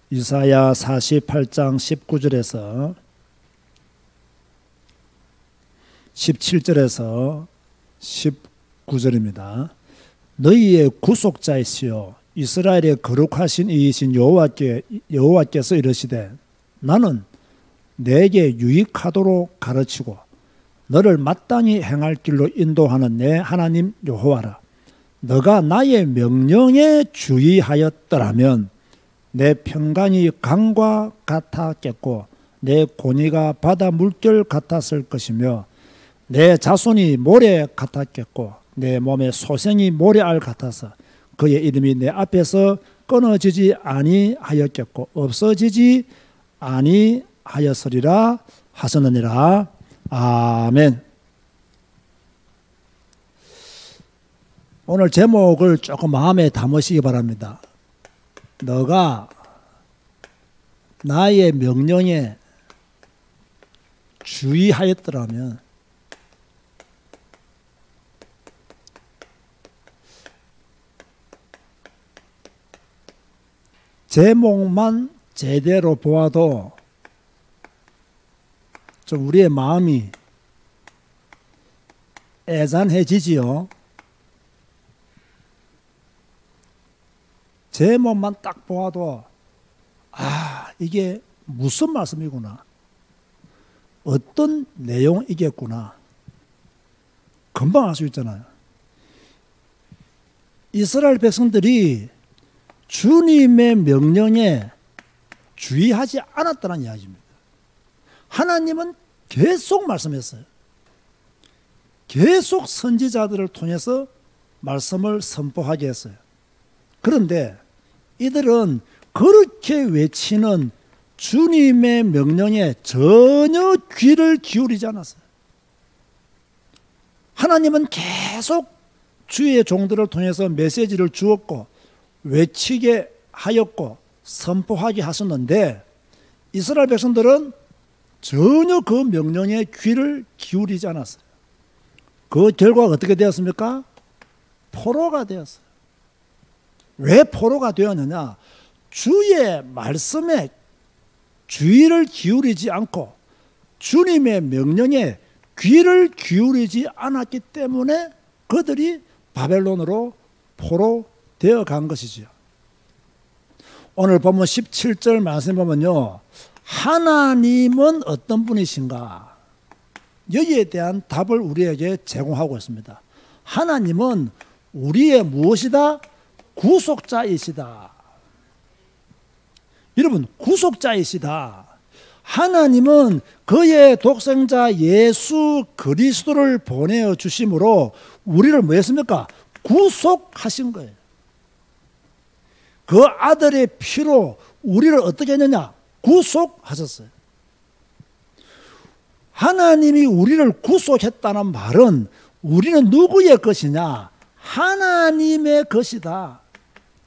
이사야 48장 19절에서 17절에서 19절입니다. 너희의 구속자이시요 이스라엘의 거룩하신 이이신 여호와께서 이르시되 나는 내게 유익하도록 가르치고 너를 마땅히 행할 길로 인도하는 내 하나님 여호와라. 너가 나의 명령에 주의하였더라면 내 평강이 강과 같았겠고 내 권위가 바다 물결 같았을 것이며 내 자손이 모래 같았겠고 내 몸의 소생이 모래알 같아서 그의 이름이 내 앞에서 끊어지지 아니하였겠고 없어지지 아니하였으리라 하셨느니라. 아멘. 오늘 제목을 조금 마음에 담으시기 바랍니다. 너가 나의 명령에 주의하였더라면 제목만 제대로 보아도 좀 우리의 마음이 애잔해지지요. 제목만 딱 보아도 이게 무슨 말씀이구나, 어떤 내용이겠구나 금방 알 수 있잖아요. 이스라엘 백성들이 주님의 명령에 주의하지 않았다는 이야기입니다. 하나님은 계속 말씀했어요. 계속 선지자들을 통해서 말씀을 선포하게 했어요. 그런데 이들은 그렇게 외치는 주님의 명령에 전혀 귀를 기울이지 않았어요. 하나님은 계속 주의 종들을 통해서 메시지를 주었고 외치게 하였고 선포하게 하셨는데 이스라엘 백성들은 전혀 그 명령에 귀를 기울이지 않았어요. 그 결과가 어떻게 되었습니까? 포로가 되었어요. 왜 포로가 되었느냐? 주의 말씀에 주의를 기울이지 않고 주님의 명령에 귀를 기울이지 않았기 때문에 그들이 바벨론으로 포로 되어 간 것이지요. 오늘 보면 17절 말씀 보면요, 하나님은 어떤 분이신가? 여기에 대한 답을 우리에게 제공하고 있습니다. 하나님은 우리의 무엇이다? 구속자이시다. 여러분, 구속자이시다. 하나님은 그의 독생자 예수 그리스도를 보내어 주심으로 우리를 뭐 했습니까? 구속하신 거예요. 그 아들의 피로 우리를 어떻게 했느냐? 구속하셨어요. 하나님이 우리를 구속했다는 말은 우리는 누구의 것이냐? 하나님의 것이다.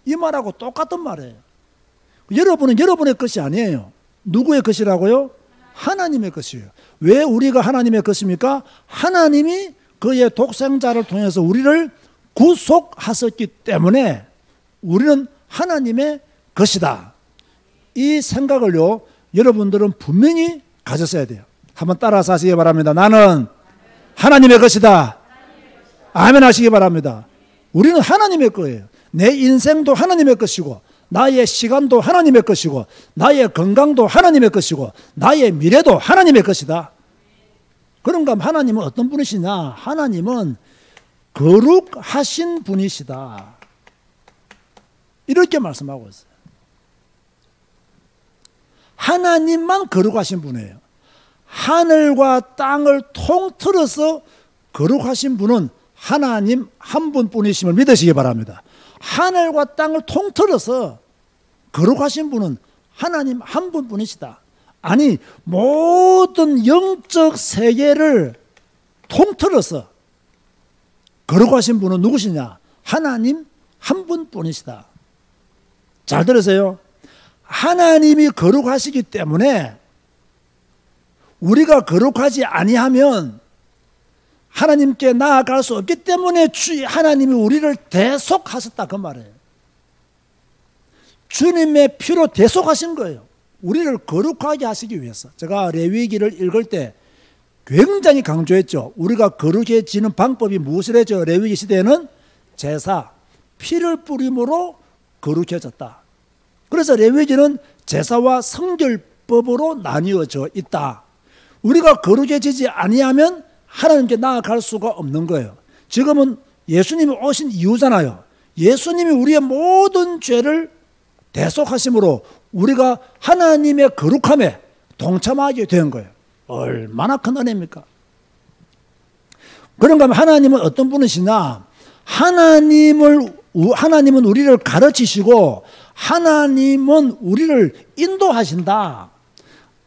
이 말하고 똑같은 말이에요. 여러분은 여러분의 것이 아니에요. 누구의 것이라고요? 하나님의 것이에요. 왜 우리가 하나님의 것입니까? 하나님이 그의 독생자를 통해서 우리를 구속하셨기 때문에 우리는 하나님의 것이다. 이 생각을요, 여러분들은 분명히 가졌어야 돼요. 한번 따라서 하시기 바랍니다. 나는 하나님의 것이다. 아멘 하시기 바랍니다. 우리는 하나님의 거예요. 내 인생도 하나님의 것이고 나의 시간도 하나님의 것이고 나의 건강도 하나님의 것이고 나의 미래도 하나님의 것이다. 그런가 하면 하나님은 어떤 분이시냐? 하나님은 거룩하신 분이시다. 이렇게 말씀하고 있어요. 하나님만 거룩하신 분이에요. 하늘과 땅을 통틀어서 거룩하신 분은 하나님 한 분뿐이심을 믿으시기 바랍니다. 하늘과 땅을 통틀어서 거룩하신 분은 하나님 한 분뿐이시다. 아니, 모든 영적 세계를 통틀어서 거룩하신 분은 누구시냐? 하나님 한 분뿐이시다. 잘 들으세요. 하나님이 거룩하시기 때문에 우리가 거룩하지 아니하면 하나님께 나아갈 수 없기 때문에 하나님이 우리를 대속하셨다 그 말이에요. 주님의 피로 대속하신 거예요. 우리를 거룩하게 하시기 위해서. 제가 레위기를 읽을 때 굉장히 강조했죠. 우리가 거룩해지는 방법이 무엇이랬죠? 레위기 시대에는 제사, 피를 뿌림으로 거룩해졌다. 그래서 레위기는 제사와 성결법으로 나뉘어져 있다. 우리가 거룩해지지 아니하면 하나님께 나아갈 수가 없는 거예요. 지금은 예수님이 오신 이유잖아요. 예수님이 우리의 모든 죄를 대속하심으로 우리가 하나님의 거룩함에 동참하게 된 거예요. 얼마나 큰 은혜입니까? 그런가 하면 하나님은 어떤 분이시냐? 하나님은 우리를 가르치시고 하나님은 우리를 인도하신다.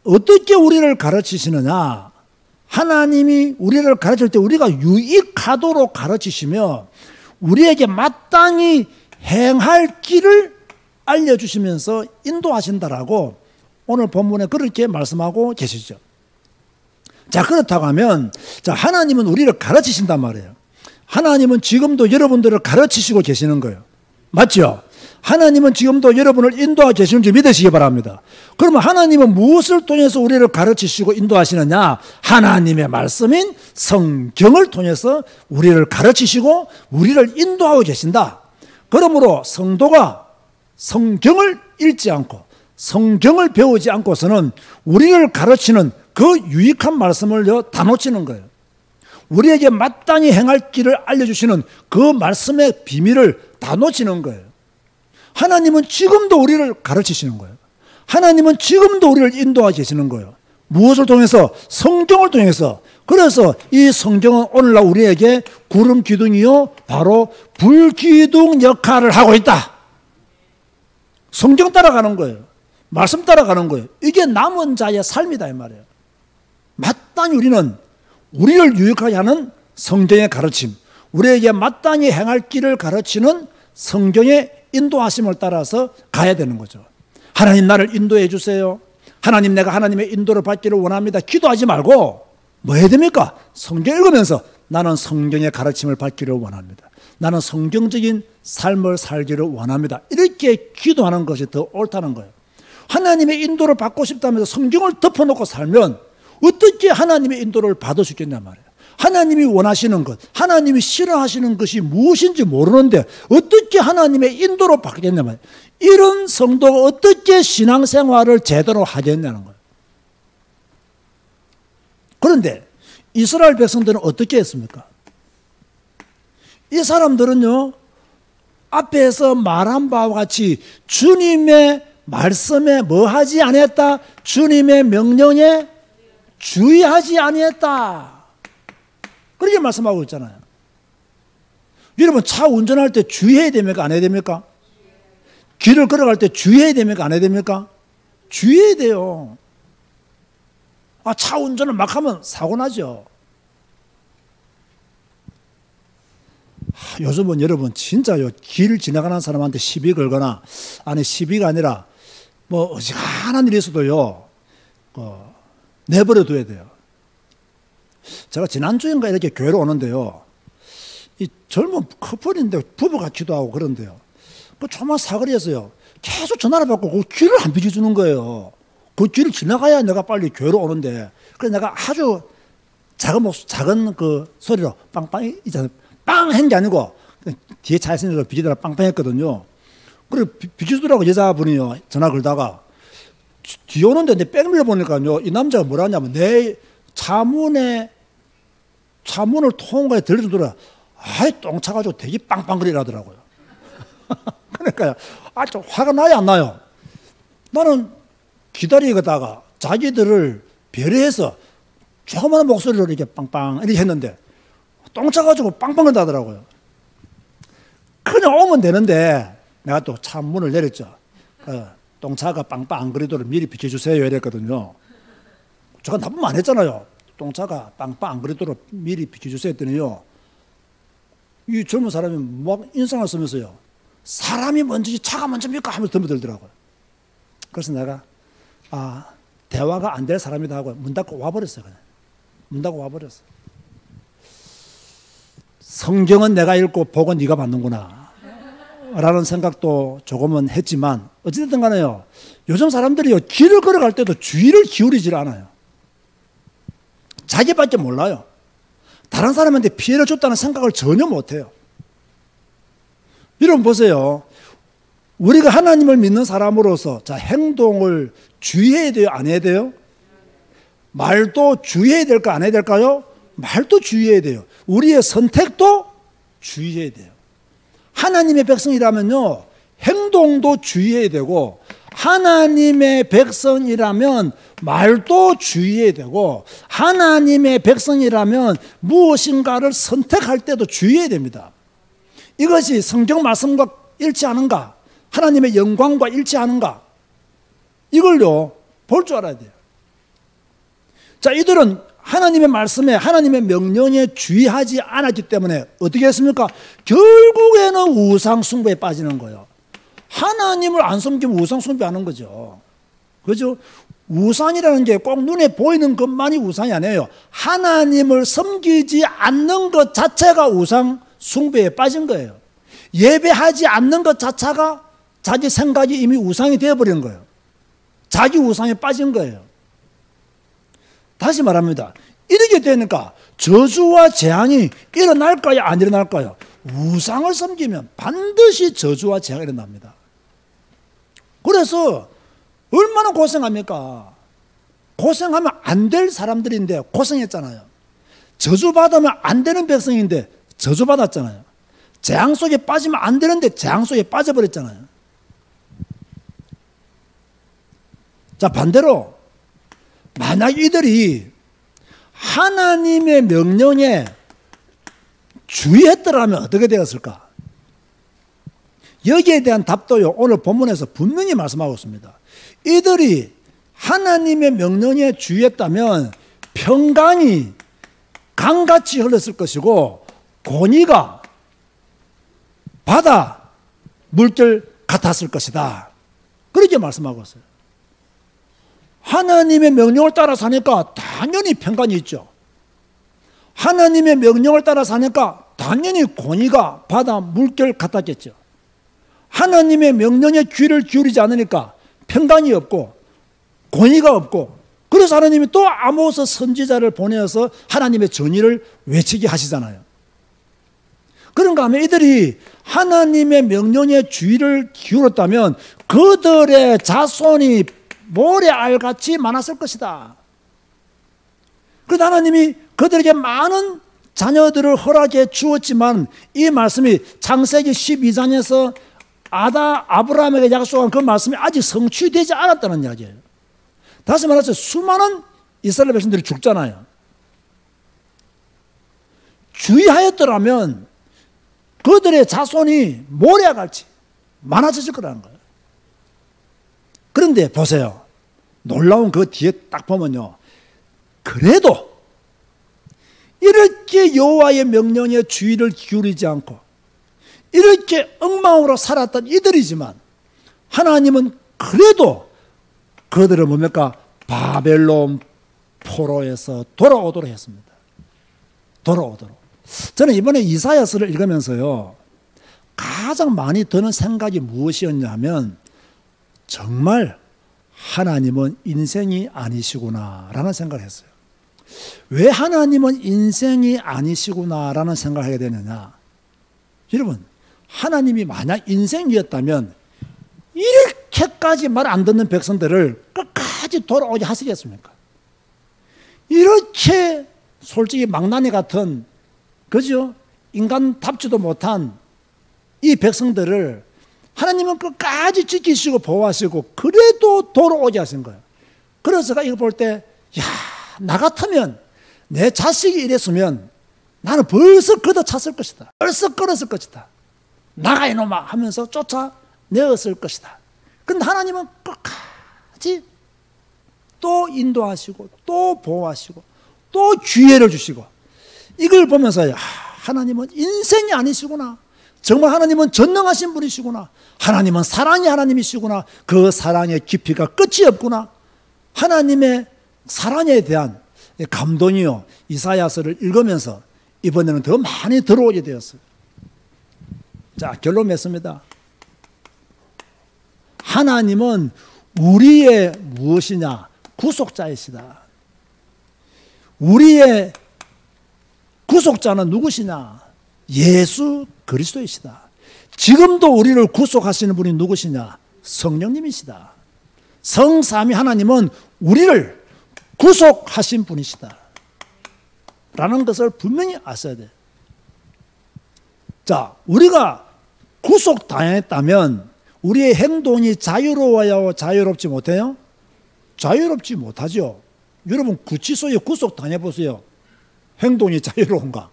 어떻게 우리를 가르치시느냐? 하나님이 우리를 가르칠 때 우리가 유익하도록 가르치시며 우리에게 마땅히 행할 길을 알려주시면서 인도하신다라고 오늘 본문에 그렇게 말씀하고 계시죠. 자, 그렇다고 하면 하나님은 우리를 가르치신단 말이에요. 하나님은 지금도 여러분들을 가르치시고 계시는 거예요. 맞죠? 하나님은 지금도 여러분을 인도하고 계시는 줄 믿으시기 바랍니다. 그러면 하나님은 무엇을 통해서 우리를 가르치시고 인도하시느냐? 하나님의 말씀인 성경을 통해서 우리를 가르치시고 우리를 인도하고 계신다. 그러므로 성도가 성경을 읽지 않고 성경을 배우지 않고서는 우리를 가르치는 그 유익한 말씀을 다 놓치는 거예요. 우리에게 마땅히 행할 길을 알려주시는 그 말씀의 비밀을 다 놓치는 거예요. 하나님은 지금도 우리를 가르치시는 거예요. 하나님은 지금도 우리를 인도하고 계시는 거예요. 무엇을 통해서? 성경을 통해서. 그래서 이 성경은 오늘날 우리에게 구름 기둥이요 바로 불기둥 역할을 하고 있다. 성경 따라가는 거예요. 말씀 따라가는 거예요. 이게 남은 자의 삶이다 이 말이에요. 마땅히 우리는 우리를 유익하게 하는 성경의 가르침, 우리에게 마땅히 행할 길을 가르치는 성경의 인도하심을 따라서 가야 되는 거죠. 하나님 나를 인도해 주세요. 하나님 내가 하나님의 인도를 받기를 원합니다. 기도하지 말고 뭐 해야 됩니까? 성경 읽으면서 나는 성경의 가르침을 받기를 원합니다. 나는 성경적인 삶을 살기를 원합니다. 이렇게 기도하는 것이 더 옳다는 거예요. 하나님의 인도를 받고 싶다면서 성경을 덮어놓고 살면 어떻게 하나님의 인도를 받을 수 있겠냐 말이에요. 하나님이 원하시는 것, 하나님이 싫어하시는 것이 무엇인지 모르는데 어떻게 하나님의 인도를 받겠냐 말이에요. 이런 성도가 어떻게 신앙생활을 제대로 하겠냐는 거예요. 그런데 이스라엘 백성들은 어떻게 했습니까? 이 사람들은요, 앞에서 말한 바와 같이 주님의 말씀에 뭐 하지 아니했다? 주님의 명령에 주의하지 아니했다. 그렇게 말씀하고 있잖아요. 여러분 차 운전할 때 주의해야 됩니까? 안 해야 됩니까? 길을 걸어갈 때 주의해야 됩니까? 안 해야 됩니까? 주의해야 돼요. 차 운전을 막 하면 사고 나죠. 요즘은 여러분 진짜요, 길 지나가는 사람한테 시비 걸거나, 아니 시비가 아니라 뭐 어지간한 일이 있어도요 내버려 둬야 돼요. 제가 지난주인가 이렇게 교회로 오는데요, 이 젊은 커플인데 부부 같기도 하고 그런데요, 그 조그만 사거리에서요 계속 전화를 받고 그 길을 안 비춰주는 거예요. 그 길을 지나가야 내가 빨리 교회로 오는데, 그래서 내가 아주 작은 그 소리로 빵빵 있잖아요. 빵 한 게 아니고 뒤에 차 있으니까 비키더라 빵빵 했거든요. 그리고 비키더라고 여자분이요, 전화 걸다가 뒤에 오는데 내 백밀러 보니까요, 이 남자가 뭐라 하냐면 내 차문을 통과해 들려주더라. 아이 똥 차가지고 되게 빵빵거리라 하더라고요. 그러니까요, 좀 화가 나요 안 나요? 나는 기다리다가 자기들을 배려해서 조그마한 목소리로 이렇게 빵빵 이렇게 했는데 똥 차가지고 빵빵을 하더라고요. 그냥 오면 되는데 내가 또 차 문을 내렸죠. 똥차가 빵빵 안 그리도록 미리 비켜주세요 이랬거든요. 제가 나쁜 말 안 했잖아요. 똥차가 빵빵 안 그리도록 미리 비켜주세요 했더니요, 이 젊은 사람이 막 인상을 쓰면서요, 사람이 먼저지 차가 먼저입니까? 하면서 덤벼들더라고요. 그래서 내가 대화가 안 될 사람이다 하고 문 닫고 와버렸어요. 그냥 문 닫고 와버렸어요. 성경은 내가 읽고 복은 네가 받는구나. 라는 생각도 조금은 했지만 어찌됐든 간에요. 요즘 사람들이요, 길을 걸어갈 때도 주의를 기울이질 않아요. 자기밖에 몰라요. 다른 사람한테 피해를 줬다는 생각을 전혀 못해요. 여러분 보세요. 우리가 하나님을 믿는 사람으로서 자, 행동을 주의해야 돼요? 안 해야 돼요? 말도 주의해야 될까? 안 해야 될까요? 말도 주의해야 돼요. 우리의 선택도 주의해야 돼요. 하나님의 백성이라면요, 행동도 주의해야 되고, 하나님의 백성이라면 말도 주의해야 되고, 하나님의 백성이라면 무엇인가를 선택할 때도 주의해야 됩니다. 이것이 성경 말씀과 일치하는가? 하나님의 영광과 일치하는가? 이걸요, 볼 줄 알아야 돼요. 자, 이들은 하나님의 말씀에, 하나님의 명령에 주의하지 않았기 때문에 어떻게 했습니까? 결국에는 우상 숭배에 빠지는 거예요. 하나님을 안 섬기면 우상 숭배하는 거죠. 그죠? 우상이라는 게 꼭 눈에 보이는 것만이 우상이 아니에요. 하나님을 섬기지 않는 것 자체가 우상 숭배에 빠진 거예요. 예배하지 않는 것 자체가 자기 생각이 이미 우상이 되어버린 거예요. 자기 우상에 빠진 거예요. 다시 말합니다. 이렇게 되니까 저주와 재앙이 일어날까요? 안 일어날까요? 우상을 섬기면 반드시 저주와 재앙이 일어납니다. 그래서 얼마나 고생합니까? 고생하면 안 될 사람들인데 고생했잖아요. 저주받으면 안 되는 백성인데 저주받았잖아요. 재앙 속에 빠지면 안 되는데 재앙 속에 빠져버렸잖아요. 자, 반대로 만약 이들이 하나님의 명령에 주의했더라면 어떻게 되었을까? 여기에 대한 답도요, 오늘 본문에서 분명히 말씀하고 있습니다. 이들이 하나님의 명령에 주의했다면 평강이 강같이 흘렀을 것이고 권위가 바다 물결 같았을 것이다. 그렇게 말씀하고 있어요. 하나님의 명령을 따라 사니까 당연히 평강이 있죠. 하나님의 명령을 따라 사니까 당연히 권위가 바다 물결 같았겠죠. 하나님의 명령에 귀를 기울이지 않으니까 평강이 없고 권위가 없고, 그래서 하나님이 또 아모스 선지자를 보내어서 하나님의 전의를 외치게 하시잖아요. 그런가 하면 이들이 하나님의 명령에 주의를 기울였다면 그들의 자손이 모래알같이 많았을 것이다. 그래서 하나님이 그들에게 많은 자녀들을 허락해 주었지만 이 말씀이 창세기 12장에서 아브라함에게 약속한 그 말씀이 아직 성취되지 않았다는 이야기예요. 다시 말해서 수많은 이스라엘 백성들이 죽잖아요. 주의하였더라면 그들의 자손이 모래알같이 많아졌을 거라는 거예요. 그런데 보세요. 놀라운 그 뒤에 딱 보면요. 그래도 이렇게 여호와의 명령에 주의를 기울이지 않고 이렇게 엉망으로 살았던 이들이지만 하나님은 그래도 그들을 뭡니까? 바벨론 포로에서 돌아오도록 했습니다. 돌아오도록. 저는 이번에 이사야서를 읽으면서요, 가장 많이 드는 생각이 무엇이었냐면 정말 하나님은 인생이 아니시구나 라는 생각을 했어요. 왜 하나님은 인생이 아니시구나 라는 생각을 하게 되느냐. 여러분, 하나님이 만약 인생이었다면 이렇게까지 말 안 듣는 백성들을 끝까지 돌아오게 하시겠습니까? 이렇게 솔직히 망나니 같은, 그죠? 인간답지도 못한 이 백성들을 하나님은 끝까지 지키시고 보호하시고 그래도 돌아오게 하신 거예요. 그래서 제가 이거 볼 때, 야, 나 같으면 내 자식이 이랬으면 나는 벌써 걷어찼을 것이다. 벌써 끌었을 것이다. 나가 이놈아 하면서 쫓아내었을 것이다. 그런데 하나님은 끝까지 또 인도하시고 또 보호하시고 또 기회를 주시고, 이걸 보면서 야, 하나님은 인생이 아니시구나. 정말 하나님은 전능하신 분이시구나. 하나님은 사랑의 하나님이시구나. 그 사랑의 깊이가 끝이 없구나. 하나님의 사랑에 대한 감동이요, 이사야서를 읽으면서 이번에는 더 많이 들어오게 되었어요. 자, 결론 맺습니다. 하나님은 우리의 무엇이냐? 구속자이시다. 우리의 구속자는 누구시냐? 예수 그리스도이시다. 지금도 우리를 구속하시는 분이 누구시냐? 성령님이시다. 성삼위 하나님은 우리를 구속하신 분이시다 라는 것을 분명히 아셔야 돼요. 자, 우리가 구속당했다면 우리의 행동이 자유로워야 자유롭지 못해요? 자유롭지 못하죠. 여러분 구치소에 구속당해보세요. 행동이 자유로운가?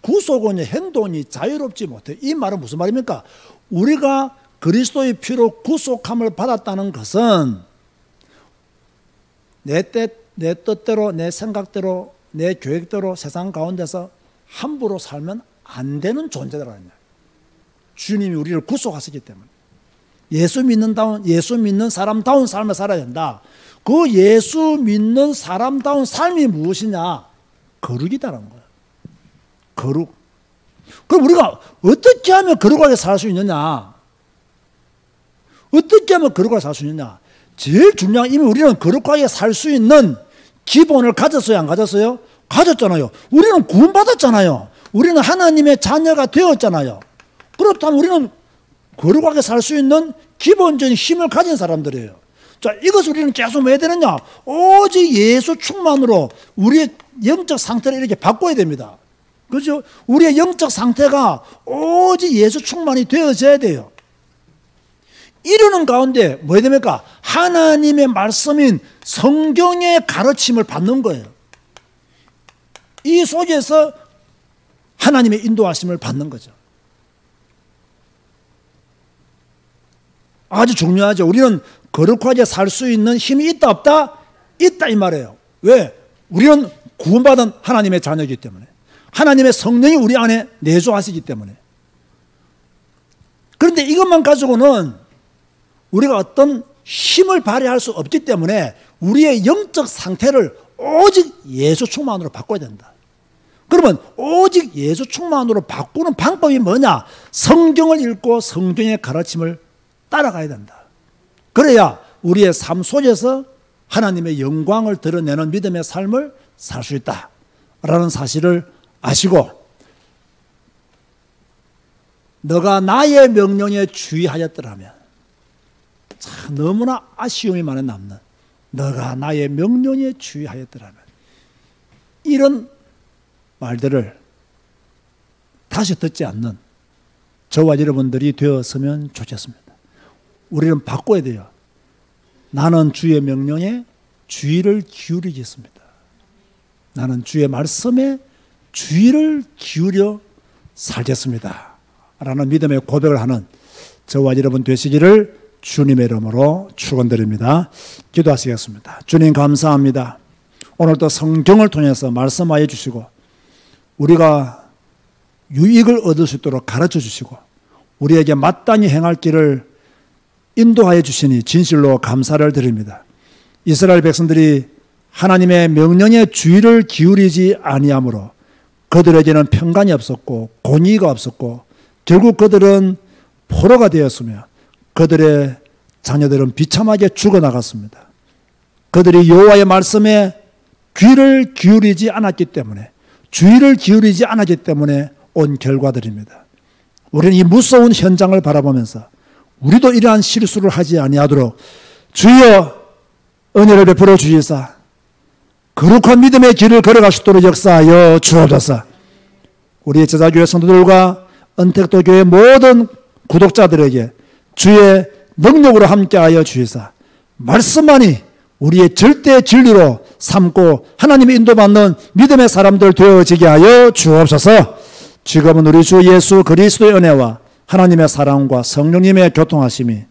구속은 행동이 자유롭지 못해요. 이 말은 무슨 말입니까? 우리가 그리스도의 피로 구속함을 받았다는 것은 내 뜻대로, 내 생각대로, 내 계획대로 세상 가운데서 함부로 살면 안 되는 존재라는 거예요. 주님이 우리를 구속하시기 때문에. 예수 믿는 사람다운 삶을 살아야 된다. 그 예수 믿는 사람다운 삶이 무엇이냐? 거룩이다라는 거예요. 거룩. 그럼 우리가 어떻게 하면 거룩하게 살 수 있느냐? 어떻게 하면 거룩하게 살 수 있느냐? 제일 중요한 이미 우리는 거룩하게 살 수 있는 기본을 가졌어요? 안 가졌어요? 가졌잖아요. 우리는 구원받았잖아요. 우리는 하나님의 자녀가 되었잖아요. 그렇다면 우리는 거룩하게 살 수 있는 기본적인 힘을 가진 사람들이에요. 자, 이것을 우리는 계속 왜 되느냐? 오직 예수 충만으로 우리의 영적 상태를 이렇게 바꿔야 됩니다. 그렇죠? 우리의 영적 상태가 오직 예수 충만이 되어져야 돼요. 이러는 가운데 뭐 해야 됩니까? 하나님의 말씀인 성경의 가르침을 받는 거예요. 이 속에서 하나님의 인도하심을 받는 거죠. 아주 중요하죠. 우리는 거룩하게 살 수 있는 힘이 있다 없다? 있다 이 말이에요. 왜? 우리는 구원받은 하나님의 자녀이기 때문에. 하나님의 성령이 우리 안에 내주하시기 때문에. 그런데 이것만 가지고는 우리가 어떤 힘을 발휘할 수 없기 때문에 우리의 영적 상태를 오직 예수 충만으로 바꿔야 된다. 그러면 오직 예수 충만으로 바꾸는 방법이 뭐냐? 성경을 읽고 성경의 가르침을 따라가야 된다. 그래야 우리의 삶 속에서 하나님의 영광을 드러내는 믿음의 삶을 살 수 있다라는 사실을 아시고, 너가 나의 명령에 주의하였더라면, 참 너무나 아쉬움이 많이 남는, 너가 나의 명령에 주의하였더라면, 이런 말들을 다시 듣지 않는 저와 여러분들이 되었으면 좋겠습니다. 우리는 바꿔야 돼요. 나는 주의 명령에 주의를 기울이겠습니다. 나는 주의 말씀에 주의를 기울여 살겠습니다 라는 믿음의 고백을 하는 저와 여러분 되시기를 주님의 이름으로 축원드립니다. 기도하시겠습니다. 주님 감사합니다. 오늘도 성경을 통해서 말씀하여 주시고 우리가 유익을 얻을 수 있도록 가르쳐 주시고 우리에게 마땅히 행할 길을 인도하여 주시니 진실로 감사를 드립니다. 이스라엘 백성들이 하나님의 명령에 주의를 기울이지 아니하므로 그들에게는 평강이 없었고 공의가 없었고 결국 그들은 포로가 되었으며 그들의 자녀들은 비참하게 죽어나갔습니다. 그들이 여호와의 말씀에 귀를 기울이지 않았기 때문에, 주의를 기울이지 않았기 때문에 온 결과들입니다. 우리는 이 무서운 현장을 바라보면서 우리도 이러한 실수를 하지 아니하도록 주여 은혜를 베풀어 주시사 거룩한 믿음의 길을 걸어갈 수 있도록 역사하여 주옵소서. 우리의 제자교회 성도들과 은택도 교회 모든 구독자들에게 주의 능력으로 함께하여 주시사 말씀만이 우리의 절대 진리로 삼고 하나님의 인도받는 믿음의 사람들 되어지게 하여 주옵소서. 지금은 우리 주 예수 그리스도의 은혜와 하나님의 사랑과 성령님의 교통하심이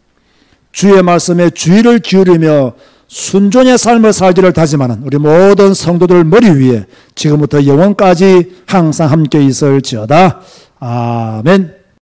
주의 말씀에 주의를 기울이며 순종의 삶을 살기를 다짐하는 우리 모든 성도들 머리 위에 지금부터 영원까지 항상 함께 있을지어다. 아멘.